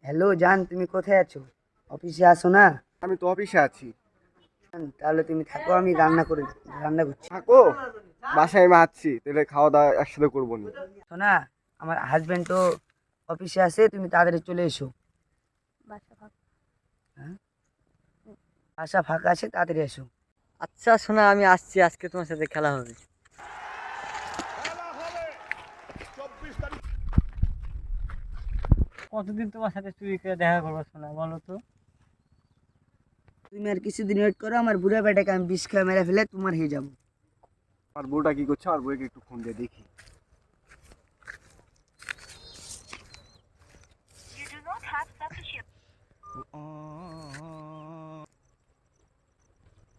Hello জান, তুমি কোথায় আছো? অফিসে আসো না? আমি তো অফিসে আছি। তাহলে তুমি থাকো, আমি রান্না করছি। থাকো, বাসায় আমি আছি, তাহলে খাওয়া দাওয়া একসাথে করবো নি। শোনা, আমার হাজবেন্ড তো অফিসে আসে, তুমি তাড়াতাড়ি চলে এসো। হ্যাঁ, বাসা ফাঁকা আছে, তাড়াতাড়ি এসো। আচ্ছা শোনা, আমি আসছি, আজকে তোমার সাথে খেলা হবে। কতদিন তোমার সাথে চুরি করে দেখা করবো শোনা, বলো তো? তুমি আর কিছুদিন ওয়েট করো, আমার বুড়া বেটাকে আমি বিষ খেয়ে মেরে ফেলে তোমার হয়ে যাবো। আমার বউটা কি করছে? আমার বউকে একটু ফোন দিয়ে দেখি।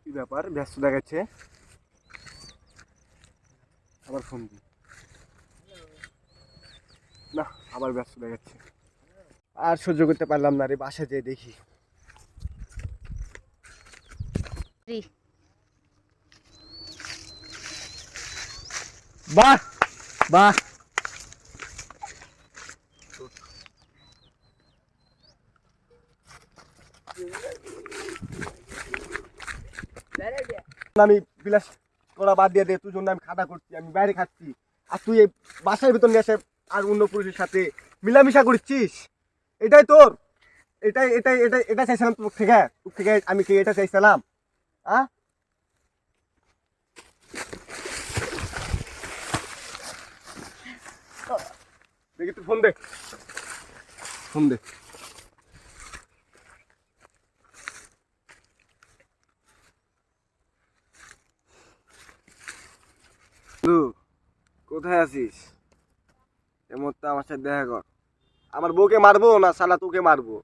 কি ব্যাপার, ব্যস্ত দেখাচ্ছে? আবার ফোন দি। না, আবার ব্যস্ত দেখাচ্ছে। আর সহ্য করতে পারলাম না রে, বাসায় যেয়ে দেখি। বাহ বাহ, আমি বিলাস করা বাদ দিয়ে দে, তুই জন্য আমি খাতা করছি, আমি বাইরে খাচ্ছি, আর তুই এই বাসার ভিতর নিয়ে এসে আর অন্য পুরুষের সাথে মিলামিশা করছিস। এটাই তোর, এটা চাইছিলাম তোর থেকে আমি কি এটা চাইছিলাম? আ দেখি, তুই ফোন দে, ফোন দে। কোথায় আছিস? এমন তো আমার সাথে দেখা কর। আমার বউকে মারবো না শালা তোকে মারবো?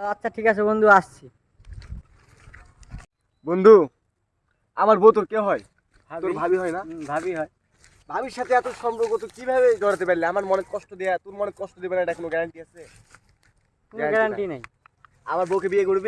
আচ্ছা ঠিক আছে বন্ধু, আসছি। বন্ধু, আমার বউ তোর কে হয়? তোর ভাবি হয় না? ভাবি হয়। ভাবির সাথে এত সম্পর্ক তুই কিভাবে জড়াতে পারলি? আমার মনে কষ্ট দেয়া, তোর মনে কষ্ট দেবে না, এটা কোনো গ্যারান্টি আছে? কোনো গ্যারান্টি নেই। আমার বউকে বিয়ে করবি?